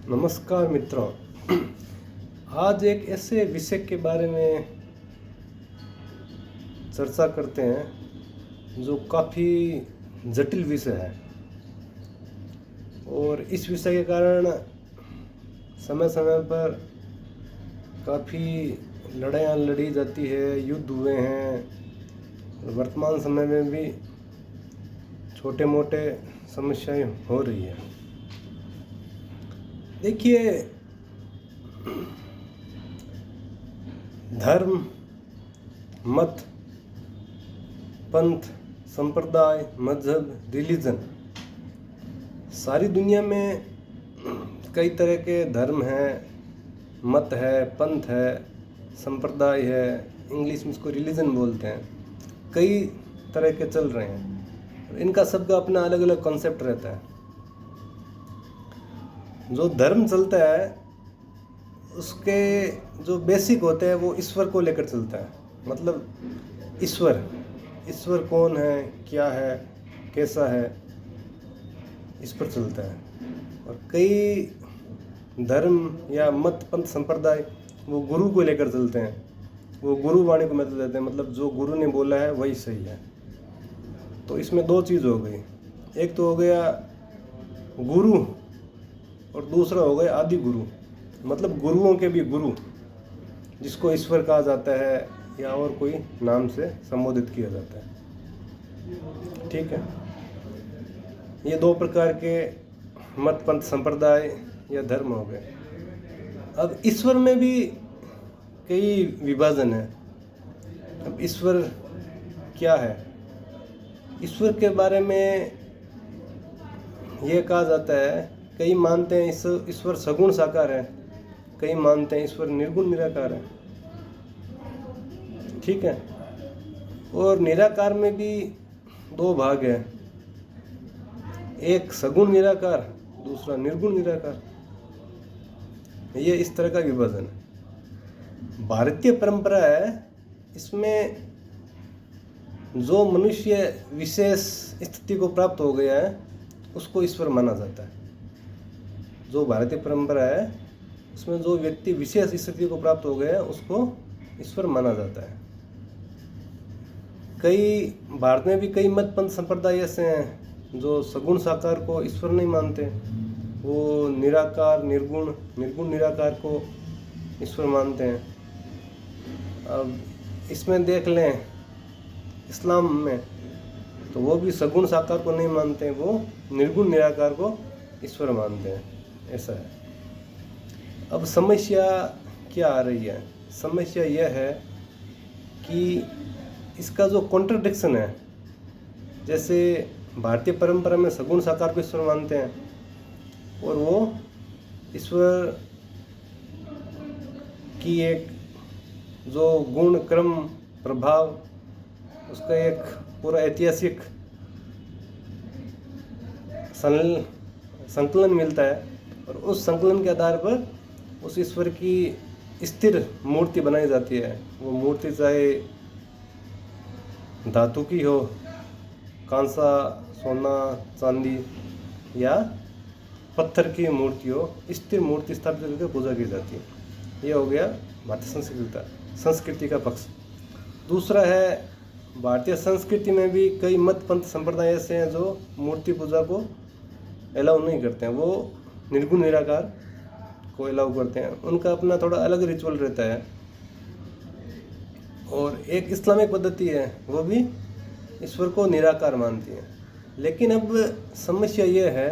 नमस्कार मित्रों। आज एक ऐसे विषय के बारे में चर्चा करते हैं जो काफ़ी जटिल विषय है और इस विषय के कारण समय समय पर काफ़ी लड़ाइयाँ लड़ी जाती है, युद्ध हुए हैं। वर्तमान समय में भी छोटे मोटे समस्याएं हो रही है। देखिए, धर्म, मत, पंथ, संप्रदाय, मजहब, रिलीजन, सारी दुनिया में कई तरह के धर्म हैं, मत है, पंथ है, संप्रदाय है, इंग्लिश में इसको रिलीजन बोलते हैं। कई तरह के चल रहे हैं। इनका सबका अपना अलग अलग कॉन्सेप्ट रहता है। जो धर्म चलता है उसके जो बेसिक होते हैं वो ईश्वर को लेकर चलता है। मतलब ईश्वर कौन है, क्या है, कैसा है, इस पर चलता है। और कई धर्म या मत, पंथ, संप्रदाय वो गुरु को लेकर चलते हैं। वो गुरु वाणी को महत्व देते हैं। मतलब जो गुरु ने बोला है वही सही है। तो इसमें दो चीज़ हो गई। एक तो हो गया गुरु और दूसरा हो गया आदि गुरु। मतलब गुरुओं के भी गुरु, जिसको ईश्वर कहा जाता है या और कोई नाम से संबोधित किया जाता है। ठीक है, ये दो प्रकार के मत, पंथ, संप्रदाय या धर्म हो गए। अब ईश्वर में भी कई विभाजन है। अब ईश्वर क्या है? ईश्वर के बारे में ये कहा जाता है, कई मानते हैं ईश्वर सगुण साकार है, कई मानते हैं ईश्वर निर्गुण निराकार है। ठीक है। और निराकार में भी दो भाग है, एक सगुण निराकार, दूसरा निर्गुण निराकार। ये इस तरह का विभाजन है। भारतीय परंपरा है, इसमें जो मनुष्य विशेष स्थिति को प्राप्त हो गया है उसको ईश्वर माना जाता है। जो भारतीय परंपरा है उसमें जो व्यक्ति विशेष स्थिति को प्राप्त हो गया है उसको ईश्वर माना जाता है। कई भारत में भी कई मत, पंथ, संप्रदाय ऐसे हैं जो सगुण साकार को ईश्वर नहीं मानते। वो निराकार, निर्गुण निराकार को ईश्वर मानते हैं। अब इसमें देख लें, इस्लाम में तो वो भी सगुण साकार को नहीं मानते, वो निर्गुण निराकार को ईश्वर मानते हैं। ऐसा है। अब समस्या क्या आ रही है? समस्या यह है कि इसका जो कॉन्ट्रडिक्शन है, जैसे भारतीय परंपरा में सगुण साकार को ईश्वर मानते हैं और वो ईश्वर की एक जो गुण, क्रम, प्रभाव, उसका एक पूरा ऐतिहासिक संकलन मिलता है और उस संकलन के आधार पर उस ईश्वर की स्थिर मूर्ति बनाई जाती है। वो मूर्ति चाहे धातु की हो, कांसा, सोना, चांदी या पत्थर की मूर्ति हो, स्थिर मूर्ति स्थापित करके पूजा की जाती है। ये हो गया भारतीय संस्कृति का पक्ष। दूसरा है, भारतीय संस्कृति में भी कई मत, पंथ, संप्रदाय ऐसे हैं जो मूर्ति पूजा को अलाउ नहीं करते हैं। वो निर्गुण निराकार को अलाउ करते हैं। उनका अपना थोड़ा अलग रिचुअल रहता है। और एक इस्लामिक पद्धति है, वो भी ईश्वर को निराकार मानती है। लेकिन अब समस्या ये है,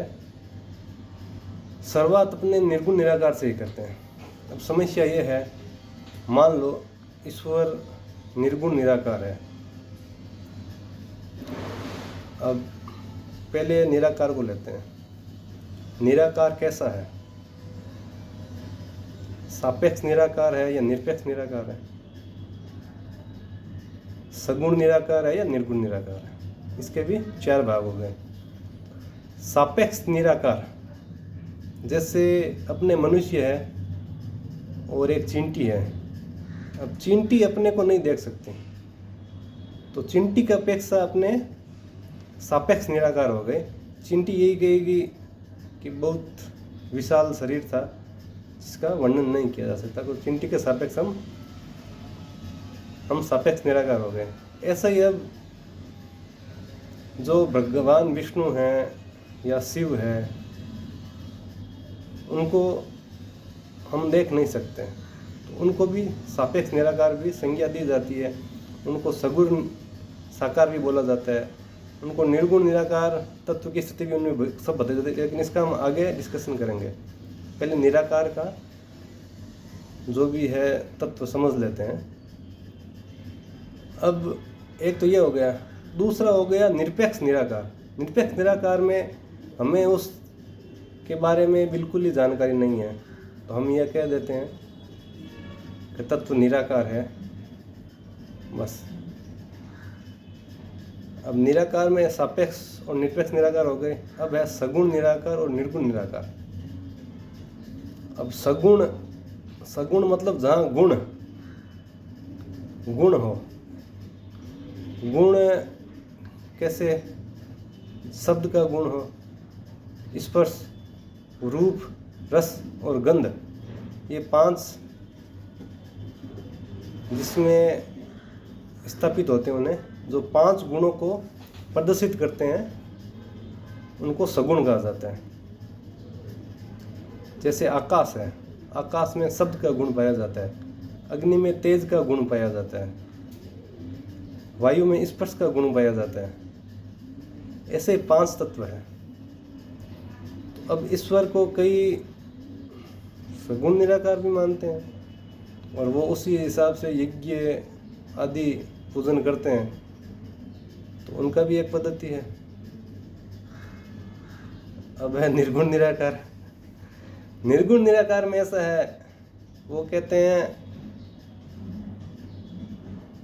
शुरुआत अपने निर्गुण निराकार से ही करते हैं। अब समस्या ये है, मान लो ईश्वर निर्गुण निराकार है। अब पहले निराकार को लेते हैं। निराकार कैसा है? सापेक्ष निराकार है या निरपेक्ष निराकार है? सगुण निराकार है या निर्गुण निराकार है? इसके भी चार भाग हो गए। सापेक्ष निराकार, जैसे अपने मनुष्य है और एक चींटी है। अब चींटी अपने को नहीं देख सकती, तो चींटी की अपेक्षा अपने सापेक्ष निराकार हो गए। चींटी यही कहेगी कि बहुत विशाल शरीर था जिसका वर्णन नहीं किया जा सकता। तो चिंटी के सापेक्ष हम सापेक्ष निराकार हो गए। ऐसा ही अब जो भगवान विष्णु हैं या शिव है, उनको हम देख नहीं सकते, तो उनको भी सापेक्ष निराकार भी संज्ञा दी जाती है। उनको सगुण साकार भी बोला जाता है। उनको निर्गुण निराकार तत्व की स्थिति भी उनमें सब बताई जाती है, लेकिन इसका हम आगे डिस्कशन करेंगे। पहले निराकार का जो भी है तत्व समझ लेते हैं। अब एक तो ये हो गया, दूसरा हो गया निरपेक्ष निराकार। निरपेक्ष निराकार में हमें उस के बारे में बिल्कुल ही जानकारी नहीं है, तो हम यह कह देते हैं कि तत्व निराकार है, बस। अब निराकार में सापेक्ष और निरपेक्ष निराकार हो गए। अब है सगुण निराकार और निर्गुण निराकार। अब सगुण मतलब जहाँ गुण हो। गुण कैसे? शब्द का गुण हो, स्पर्श, रूप, रस और गंध, ये 5 जिसमें स्थापित होते हैं, उन्हें जो 5 गुणों को प्रदर्शित करते हैं उनको सगुण कहा जाता है। जैसे आकाश है, आकाश में शब्द का गुण पाया जाता है, अग्नि में तेज का गुण पाया जाता है, वायु में स्पर्श का गुण पाया जाता है। ऐसे 5 तत्व हैं। तो अब ईश्वर को कई सगुण निराकार भी मानते हैं, और वो उसी हिसाब से यज्ञ आदि पूजन करते हैं, तो उनका भी एक पद्धति है। अब है निर्गुण निराकार। निर्गुण निराकार में ऐसा है, वो कहते हैं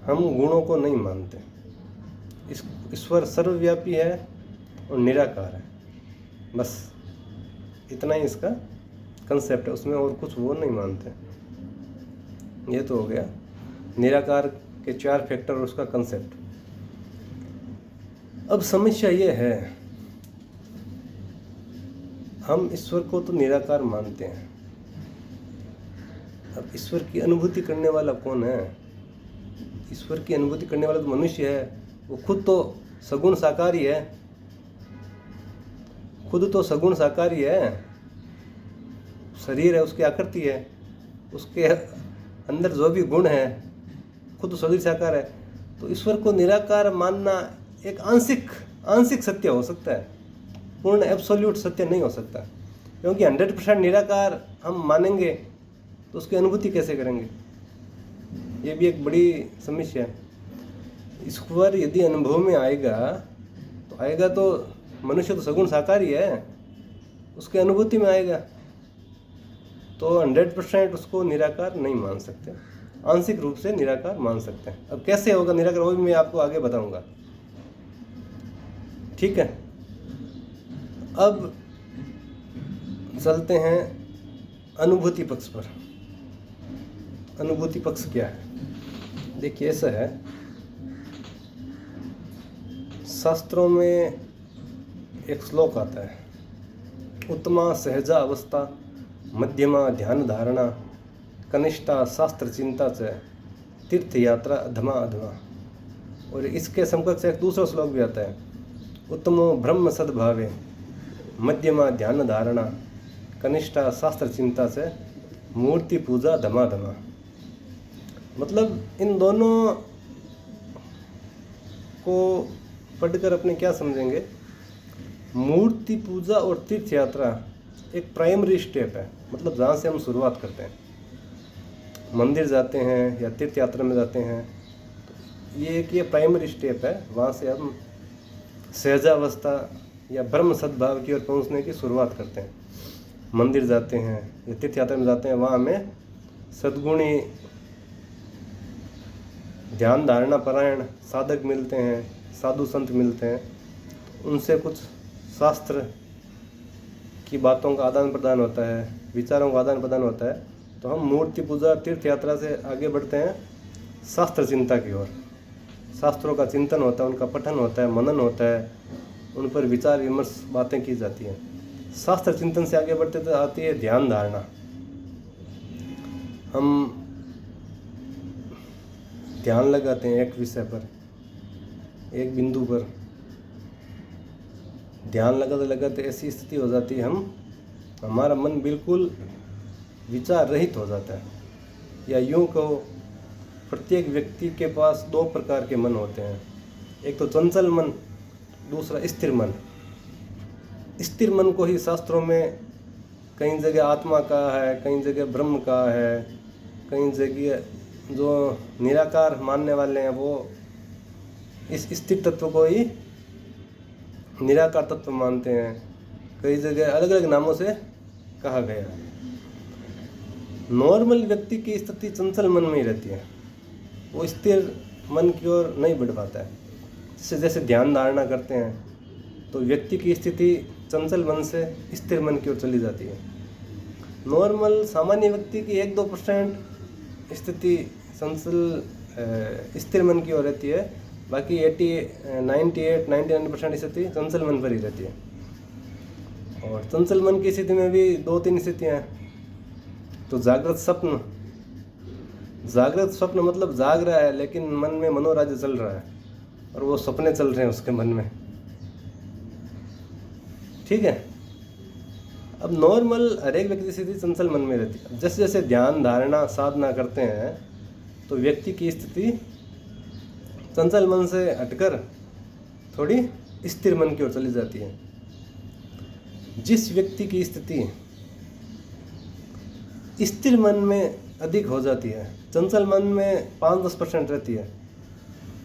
हम गुणों को नहीं मानते, ईश्वर सर्वव्यापी है और निराकार है, बस इतना ही इसका कंसेप्ट है। उसमें और कुछ वो नहीं मानते। ये तो हो गया निराकार के 4 फैक्टर और उसका कंसेप्ट। अब समस्या ये है, हम ईश्वर को तो निराकार मानते हैं। अब ईश्वर की अनुभूति करने वाला कौन है? ईश्वर की अनुभूति करने वाला तो मनुष्य है। वो खुद तो सगुण साकारी है, खुद तो सगुण साकारी है। शरीर है, उसकी आकृति है, उसके अंदर जो भी गुण है खुद शरीर साकार है। तो ईश्वर को निराकार मानना एक आंशिक सत्य हो सकता है, पूर्ण एब्सोल्यूट सत्य नहीं हो सकता। क्योंकि 100% निराकार हम मानेंगे तो उसकी अनुभूति कैसे करेंगे? ये भी एक बड़ी समस्या है। ईश्वर यदि अनुभव में आएगा तो मनुष्य तो सगुण साकारी है, उसकी अनुभूति में आएगा, तो 100% उसको निराकार नहीं मान सकते, आंशिक रूप से निराकार मान सकते हैं। अब कैसे होगा निराकार, वो भी मैं आपको आगे बताऊंगा, ठीक है। अब चलते हैं अनुभूति पक्ष पर। अनुभूति पक्ष क्या है? देखिए, ऐसा है, शास्त्रों में एक श्लोक आता है, उत्तमा सहजा अवस्था, मध्यमा ध्यान धारणा, कनिष्ठा शास्त्र चिंता च, तीर्थ यात्रा अधमा अधमा। और इसके समकक्ष एक दूसरा श्लोक भी आता है, उत्तमो ब्रह्म सद्भावे, मध्यमा ध्यान धारणा, कनिष्ठा शास्त्र चिंता से, मूर्ति पूजा धमा धमा। मतलब इन दोनों को पढ़कर अपने क्या समझेंगे? मूर्ति पूजा और तीर्थ यात्रा एक प्राइमरी स्टेप है, मतलब जहाँ से हम शुरुआत करते हैं। मंदिर जाते हैं या तीर्थ यात्रा में जाते हैं, तो ये प्राइमरी स्टेप है। वहाँ से हम सहजावस्था या ब्रह्म सद्भाव की ओर पहुँचने की शुरुआत करते हैं। मंदिर जाते हैं या तीर्थ यात्रा में जाते हैं, वहाँ हमें सद्गुणी ध्यान धारणा परायण साधक मिलते हैं, साधु संत मिलते हैं, उनसे कुछ शास्त्र की बातों का आदान प्रदान होता है, विचारों का आदान प्रदान होता है। तो हम मूर्ति पूजा तीर्थ यात्रा से आगे बढ़ते हैं शास्त्र चिंता की ओर। शास्त्रों का चिंतन होता है, उनका पठन होता है, मनन होता है, उन पर विचार विमर्श बातें की जाती हैं। शास्त्र चिंतन से आगे बढ़ते तो आती है ध्यान धारणा। हम ध्यान लगाते हैं एक विषय पर, एक बिंदु पर ध्यान लगाते लगाते ऐसी स्थिति हो जाती है हमारा मन बिल्कुल विचार रहित हो जाता है। या यूँ कहो, प्रत्येक व्यक्ति के पास दो प्रकार के मन होते हैं, एक तो चंचल मन, दूसरा स्थिर मन। स्थिर मन को ही शास्त्रों में कई जगह आत्मा कहा है, कई जगह ब्रह्म कहा है, कई जगह जो निराकार मानने वाले हैं वो इस स्थिर तत्व को ही निराकार तत्व मानते हैं। कई जगह अलग अलग नामों से कहा गया। नॉर्मल व्यक्ति की स्थिति चंचल मन में ही रहती है, वो स्थिर मन की ओर नहीं बढ़ पाता है। जैसे ध्यान धारणा करते हैं तो व्यक्ति की स्थिति चंचल मन से स्थिर मन की ओर चली जाती है। नॉर्मल सामान्य व्यक्ति की 1-2% स्थिति चंचल स्थिर मन की ओर रहती है, बाकी 98-99% स्थिति चंचल मन पर ही रहती है। और चंचल मन की स्थिति में भी 2-3 स्थितियाँ हैं। तो जागृत स्वप्न मतलब जाग रहा है लेकिन मन में मनोराज्य चल रहा है और वो सपने चल रहे हैं उसके मन में, ठीक है। अब नॉर्मल हर एक व्यक्ति की स्थिति चंचल मन में रहती है। जैसे जैसे ध्यान धारणा साधना करते हैं तो व्यक्ति की स्थिति चंचल मन से हटकर थोड़ी स्थिर मन की ओर चली जाती है। जिस व्यक्ति की स्थिति स्थिर मन में अधिक हो जाती है, चंचल मन में 5-10% रहती है,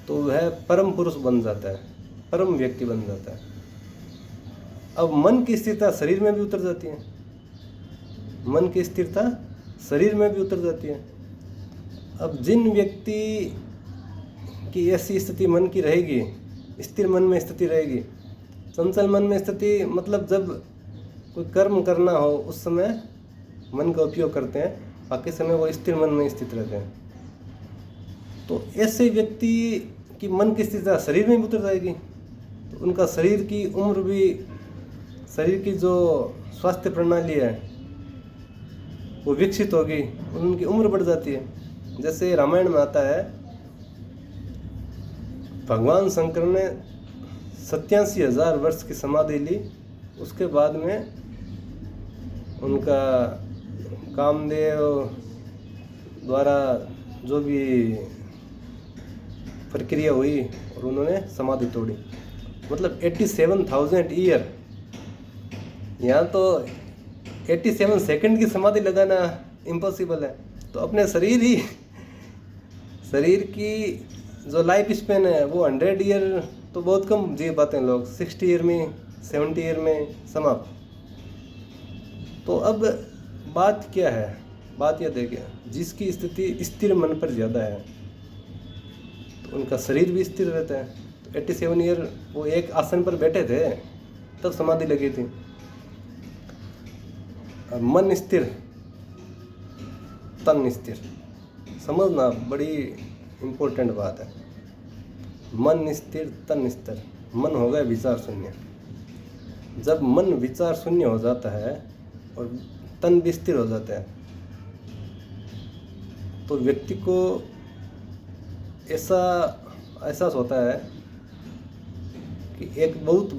तो वह परम पुरुष बन जाता है, परम व्यक्ति बन जाता है। अब मन की स्थिरता शरीर में भी उतर जाती है, मन की स्थिरता शरीर में भी उतर जाती है। अब जिन व्यक्ति की ऐसी स्थिति मन की रहेगी, स्थिर मन में स्थिति रहेगी, चंचल मन में स्थिति मतलब जब कोई कर्म करना हो उस समय मन का उपयोग करते हैं, बाकी समय वो स्थिर मन में स्थित रहते हैं। तो ऐसे व्यक्ति की मन की स्थिति शरीर में भी उतर जाएगी, तो उनका शरीर की उम्र भी, शरीर की जो स्वास्थ्य प्रणाली है वो विकसित होगी, उनकी उम्र बढ़ जाती है। जैसे रामायण में आता है, भगवान शंकर ने 87,000 वर्ष की समाधि ली, उसके बाद में उनका कामदेव द्वारा जो भी प्रक्रिया हुई और उन्होंने समाधि तोड़ी, मतलब 87,000 ईयर। यहाँ तो 87 सेकंड की समाधि लगाना इम्पॉसिबल है, तो अपने शरीर की जो लाइफ स्पेन है वो 100 ईयर तो बहुत कम जी पाते हैं लोग, 60 ईयर में, 70 ईयर में समाप्त। तो अब बात क्या है, बात यह देखिए, जिसकी स्थिति स्थिर मन पर ज़्यादा है तो उनका शरीर भी स्थिर रहता है। तो 87 ईयर वो एक आसन पर बैठे थे तब समाधि लगी थी। और मन स्थिर तन स्थिर, समझना बड़ी इम्पोर्टेंट बात है। मन स्थिर तन स्थिर, मन हो गया विचार शून्य। जब मन विचार शून्य हो जाता है और तन भी स्थिर हो जाता है तो व्यक्ति को ऐसा एहसास होता है कि एक बहुत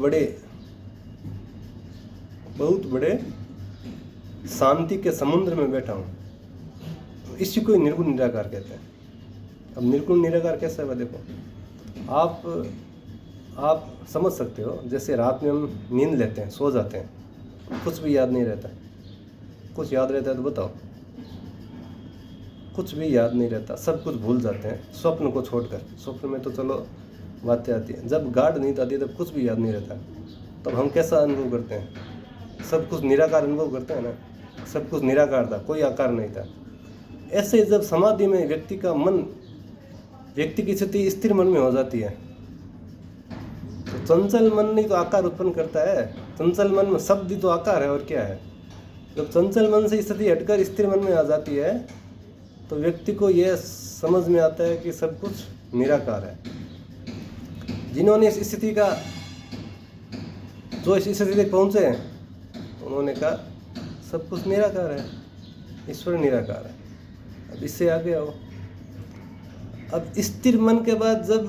बड़े शांति के समुद्र में बैठा हूँ। इसी को निर्गुण निराकार कहते हैं। अब निर्गुण निराकार कैसा है, देखो आप समझ सकते हो। जैसे रात में हम नींद लेते हैं, सो जाते हैं, कुछ भी याद नहीं रहता। कुछ याद रहता है तो बताओ? कुछ भी याद नहीं रहता, सब कुछ भूल जाते हैं स्वप्न को छोड़कर। स्वप्न में तो चलो बातें आती हैं, जब गाढ़ नींद आती है तब कुछ भी याद नहीं रहता। तब हम कैसा अनुभव करते हैं? सब कुछ निराकार अनुभव करते हैं ना, सब कुछ निराकार था, कोई आकार नहीं था। ऐसे जब समाधि में व्यक्ति की स्थिति स्थिर मन में हो जाती है तो चंचल मन नहीं तो आकार उत्पन्न करता है। चंचल मन में शब्द ही तो आकार है, और क्या है। जब चंचल मन से स्थिति हटकर स्थिर मन में आ जाती है तो व्यक्ति को यह समझ में आता है कि सब कुछ निराकार है। जिन्होंने इस स्थिति तक पहुँचे हैं उन्होंने कहा सब कुछ निराकार है, ईश्वर निराकार है। अब इससे आगे आओ। अब स्थिर मन के बाद जब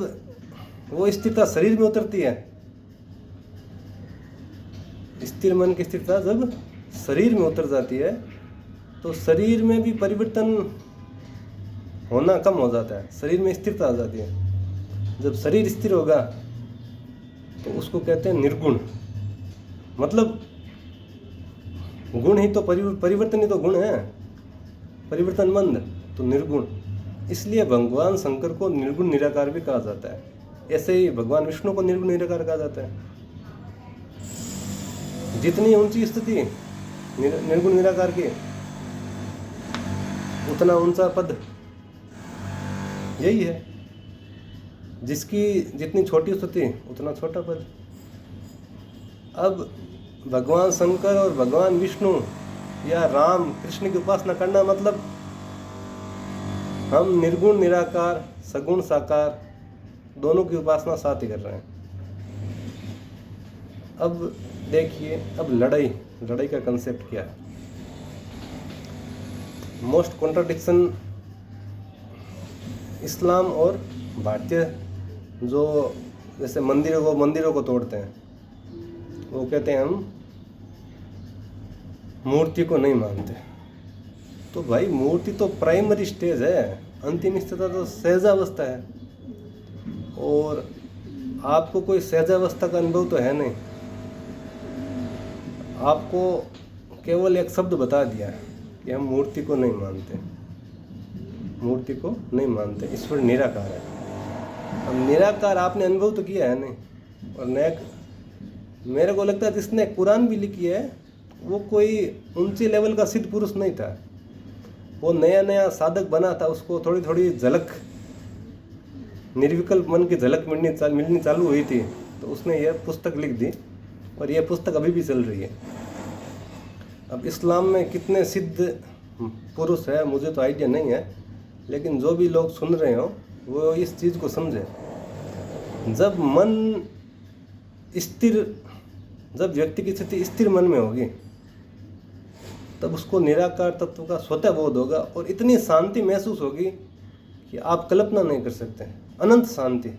वो स्थिरता शरीर में उतरती है, स्थिर मन की स्थिरता जब शरीर में उतर जाती है तो शरीर में भी परिवर्तन होना कम हो जाता है, शरीर में स्थिरता आ जाती है। जब शरीर स्थिर होगा तो उसको कहते हैं निर्गुण। मतलब गुण ही तो परिवर्तन ही तो गुण है, परिवर्तन मंद तो निर्गुण। इसलिए भगवान शंकर को निर्गुण निराकार भी कहा जाता है। ऐसे ही भगवान विष्णु को निर्गुण निराकार कहा जाता है। जितनी ऊंची स्थिति निर्गुण निराकार की, उतना ऊंचा पद यही है। जिसकी जितनी छोटी स्थिति उतना छोटा पद। अब भगवान शंकर और भगवान विष्णु या राम कृष्ण की उपासना करना मतलब हम निर्गुण निराकार सगुण साकार दोनों की उपासना साथ ही कर रहे हैं। अब देखिए, अब लड़ाई का कंसेप्ट क्या है। मोस्ट कॉन्ट्राडिक्शन इस्लाम और भारतीय जो जैसे मंदिरों को तोड़ते हैं, वो कहते हैं हम मूर्ति को नहीं मानते। तो भाई मूर्ति तो प्राइमरी स्टेज है, अंतिम स्थिति तो सहजावस्था है, और आपको कोई सहजावस्था का अनुभव तो है नहीं। आपको केवल एक शब्द बता दिया कि हम मूर्ति को नहीं मानते, मूर्ति को नहीं मानते, ईश्वर निराकार है। अब निराकार आपने अनुभव तो किया है नहीं। और मेरे को लगता है जिसने कुरान भी लिखी है वो कोई ऊंचे लेवल का सिद्ध पुरुष नहीं था, वो नया साधक बना था। उसको थोड़ी थोड़ी झलक, निर्विकल्प मन की झलक मिलनी चालू हुई थी, तो उसने यह पुस्तक लिख दी और यह पुस्तक अभी भी चल रही है। अब इस्लाम में कितने सिद्ध पुरुष है मुझे तो आइडिया नहीं है, लेकिन जो भी लोग सुन रहे हो वो इस चीज़ को समझे। जब मन स्थिर, जब व्यक्ति की स्थिति स्थिर मन में होगी तब उसको निराकार तत्व का स्वतः बोध होगा और इतनी शांति महसूस होगी कि आप कल्पना नहीं कर सकते, अनंत शांति।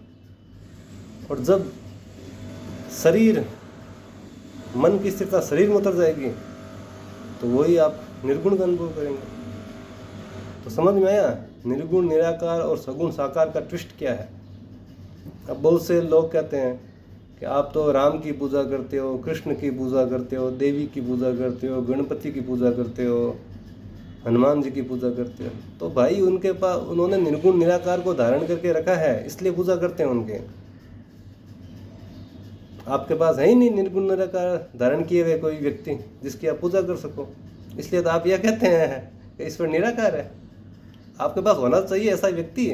और जब शरीर, मन की स्थिरता शरीर में उतर जाएगी तो वही आप निर्गुण का अनुभव करेंगे। तो समझ में आया निर्गुण निराकार और सगुण साकार का ट्विस्ट क्या है। अब बहुत से लोग कहते हैं कि आप तो राम की पूजा करते हो, कृष्ण की पूजा करते हो, देवी की पूजा करते हो, गणपति की पूजा करते हो, हनुमान जी की पूजा करते हो। तो भाई उनके पास, उन्होंने निर्गुण निराकार को धारण करके रखा है, इसलिए पूजा करते हैं उनके। आपके पास है ही नहीं निर्गुण निराकार धारण किए हुए कोई व्यक्ति जिसकी आप पूजा कर सको, इसलिए तो आप यह कहते हैं कि ईश्वर निराकार है। आपके पास होना चाहिए ऐसा व्यक्ति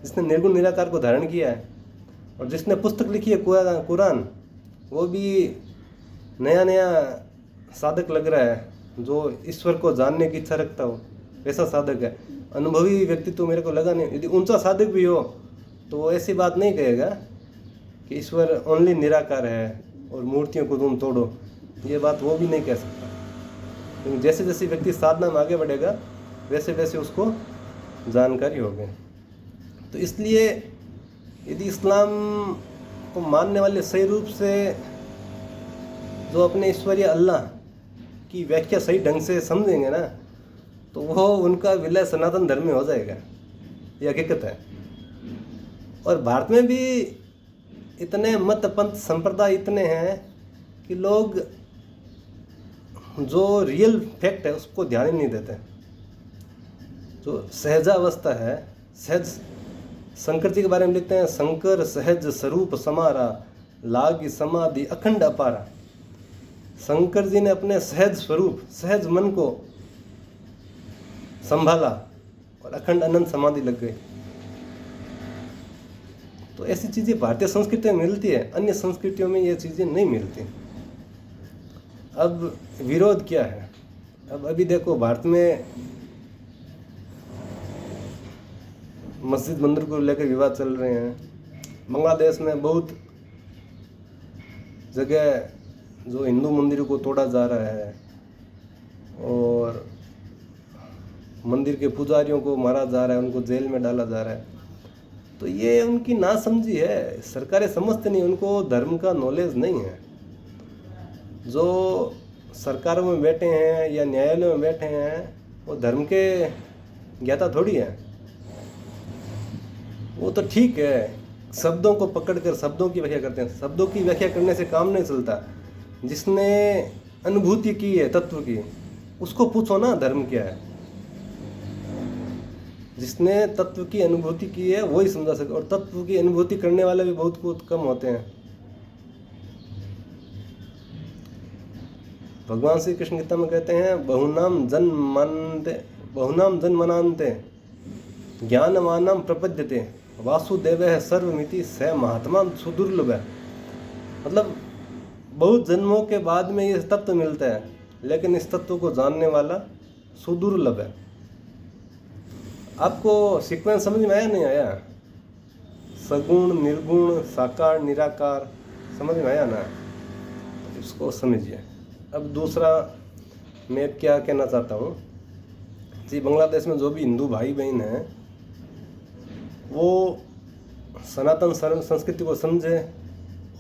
जिसने निर्गुण निराकार को धारण किया है और जिसने पुस्तक लिखी है कुरान। वो भी नया साधक लग रहा है, जो ईश्वर को जानने की इच्छा रखता हो, वैसा साधक है। अनुभवी व्यक्ति तो मेरे को लगा नहीं। यदि ऊंचा साधक भी हो तो वो ऐसी बात नहीं कहेगा कि ईश्वर ओनली निराकार है और मूर्तियों को तुम तोड़ो, ये बात वो भी नहीं कह सकता। लेकिन जैसे जैसे व्यक्ति साधना में आगे बढ़ेगा वैसे वैसे उसको जानकारी होगी। तो इसलिए यदि इस्लाम को मानने वाले सही रूप से जो अपने ईश्वरीय अल्लाह की व्याख्या सही ढंग से समझेंगे ना, तो वो उनका विलय सनातन धर्म में हो जाएगा, ये हकीकत है। और भारत में भी इतने मत पंथ संप्रदाय इतने हैं कि लोग जो रियल फैक्ट है उसको ध्यान ही नहीं देते। जो सहजावस्था है, सहज, शंकर जी के बारे में लिखते हैं, शंकर सहज स्वरूप समारा, लाग समाधि अखंड अपारा। शंकर जी ने अपने सहज स्वरूप, सहज मन को संभाला और अखंड अनंत समाधि लग गई। तो ऐसी चीज़ें भारतीय संस्कृति में मिलती है, अन्य संस्कृतियों में ये चीज़ें नहीं मिलती। अब विरोध क्या है? अब अभी देखो भारत में मस्जिद मंदिर को लेकर विवाद चल रहे हैं। बांग्लादेश में बहुत जगह जो हिंदू मंदिरों को तोड़ा जा रहा है, मंदिर के पुजारियों को मारा जा रहा है, उनको जेल में डाला जा रहा है। तो ये उनकी नासमझी है। सरकारें समझते नहीं, उनको धर्म का नॉलेज नहीं है। जो सरकारों में बैठे हैं या न्यायालयों में बैठे हैं वो धर्म के ज्ञाता थोड़ी है। वो तो ठीक है, शब्दों को पकड़कर शब्दों की व्याख्या करते हैं। शब्दों की व्याख्या करने से काम नहीं चलता। जिसने अनुभूति की है तत्व की, उसको पूछो ना धर्म क्या है। जिसने तत्व की अनुभूति की है वही समझा सके, और तत्व की अनुभूति करने वाले भी बहुत कम होते हैं। भगवान श्री कृष्ण गीता में कहते हैं बहुनाम जन्मनान्ते ज्ञानवानाम प्रपद्यते वासुदेवः सर्वमिति स महात्मा सुदुर्लभ है। मतलब बहुत जन्मों के बाद में ये तत्व मिलता है, लेकिन इस तत्व को जानने वाला सुदुर्लभ है। आपको सीक्वेंस समझ में आया नहीं आया? सगुण, निर्गुण, साकार, निराकार समझ में आया ना? इसको समझिए। अब दूसरा मैं क्या कहना चाहता हूँ जी, बांग्लादेश में जो भी हिंदू भाई बहन हैं वो सनातन संस्कृति को समझे,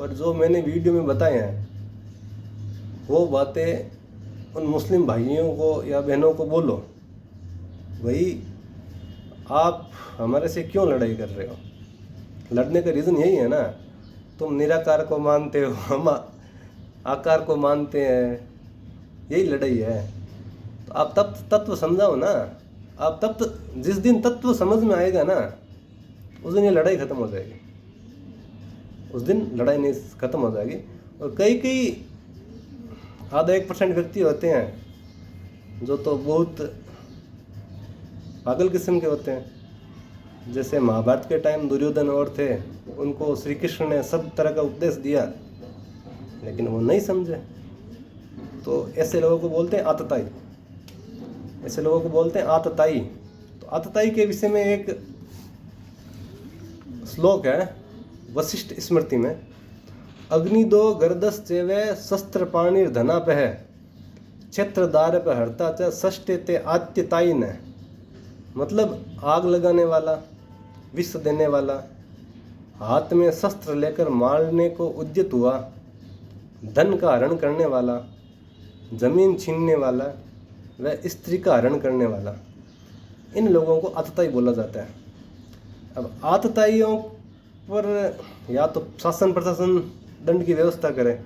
और जो मैंने वीडियो में बताए हैं वो बातें उन मुस्लिम भाइयों को या बहनों को बोलो। भाई आप हमारे से क्यों लड़ाई कर रहे हो? लड़ने का रीज़न यही है ना, तुम निराकार को मानते हो, हम आकार को मानते हैं, यही लड़ाई है। तो आप तत्व समझाओ ना। आप जिस दिन तत्व समझ में आएगा ना, उस दिन ये लड़ाई खत्म हो जाएगी। उस दिन लड़ाई नहीं खत्म हो जाएगी। और कई आधा 1% व्यक्ति होते हैं जो तो बहुत पागल किस्म के होते हैं। जैसे महाभारत के टाइम दुर्योधन और थे, उनको श्री कृष्ण ने सब तरह का उपदेश दिया, लेकिन वो नहीं समझे। तो ऐसे लोगों को बोलते हैं आतताई। ऐसे लोगों को बोलते हैं आतताई। तो आतताई के विषय में एक श्लोक है वशिष्ठ स्मृति में, अग्निदो गर्दस चेवे शस्त्र पाणिर धनापह क्षेत्रदार पे हरता च षष्टे ते आत्यताई ने। मतलब आग लगाने वाला, विष देने वाला, हाथ में शस्त्र लेकर मारने को उद्यत हुआ, धन का हरण करने वाला, जमीन छीनने वाला, व स्त्री का हरण करने वाला, इन लोगों को आतताई बोला जाता है। अब आतताइयों पर या तो शासन प्रशासन दंड की व्यवस्था करे,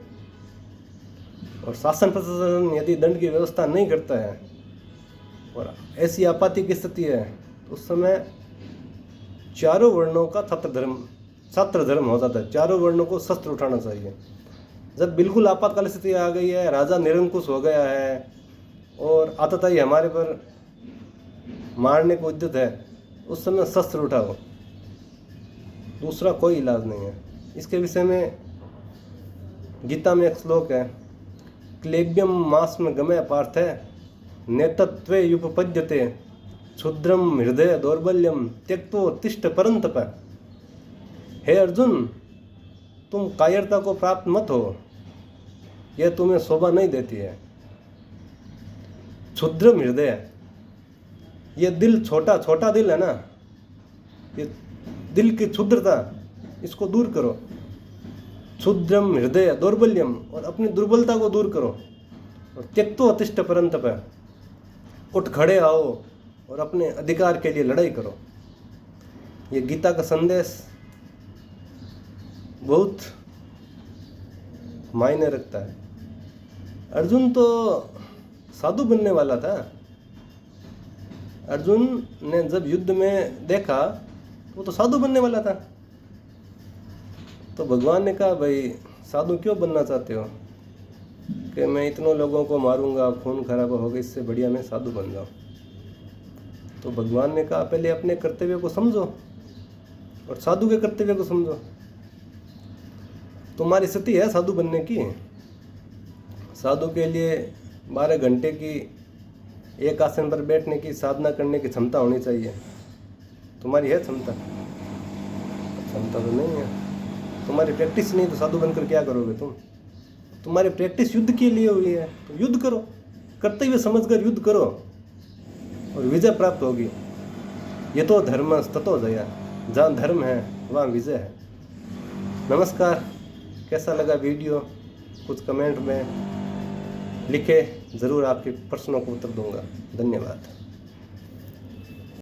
और शासन प्रशासन यदि दंड की व्यवस्था नहीं करता है और ऐसी आपाति की स्थिति है, तो उस समय चारों वर्णों का छात्र धर्म हो जाता है। चारों वर्णों को शस्त्र उठाना चाहिए। जब बिल्कुल आपातकाल स्थिति आ गई है, राजा निरंकुश हो गया है और आतताई हमारे पर मारने को उद्यत है, उस समय शस्त्र उठाओ। दूसरा कोई इलाज नहीं है। इसके विषय में गीता में एक श्लोक है, क्लेब्यम मास में गमय पार्थ नेतत्वे युपपद्यते क्षुद्रम हृदय दौर्बल्यम त्यक्तो तिष्ठ परंतप। हे अर्जुन, तुम कायरता को प्राप्त मत हो, यह तुम्हें शोभा नहीं देती है। क्षुद्रम हृदय, ये दिल छोटा दिल है ना, ये दिल की क्षुद्रता, इसको दूर करो। क्षुद्रम हृदय दौर्बल्यम, और अपनी दुर्बलता को दूर करो। और त्यक्तो अतिष्ठ परंतप, उठ खड़े आओ और अपने अधिकार के लिए लड़ाई करो। ये गीता का संदेश बहुत मायने रखता है। अर्जुन तो साधु बनने वाला था। अर्जुन ने जब युद्ध में देखा वो तो साधु बनने वाला था। तो भगवान ने कहा, भाई साधु क्यों बनना चाहते हो? कि मैं इतनों लोगों को मारूंगा, खून खराबा होगा, इससे बढ़िया मैं साधु बन जाऊँ। तो भगवान ने कहा, पहले अपने कर्तव्य को समझो और साधु के कर्तव्य को समझो। तुम्हारी स्थिति है साधु बनने की। साधु के लिए 12 घंटे की एक आसन पर बैठने की साधना करने की क्षमता होनी चाहिए। तुम्हारी है क्षमता? क्षमता तो नहीं है। तुम्हारी प्रैक्टिस नहीं, तो साधु बनकर क्या करोगे तुम? तुम्हारी प्रैक्टिस युद्ध के लिए हुई है, तो युद्ध करो, कर्तव्य समझकर युद्ध करो। और विजय प्राप्त होगी। ये तो धर्म ततो जया, जहाँ धर्म है वहाँ विजय है। नमस्कार, कैसा लगा वीडियो कुछ कमेंट में लिखे, ज़रूर आपके प्रश्नों को उत्तर दूंगा। धन्यवाद।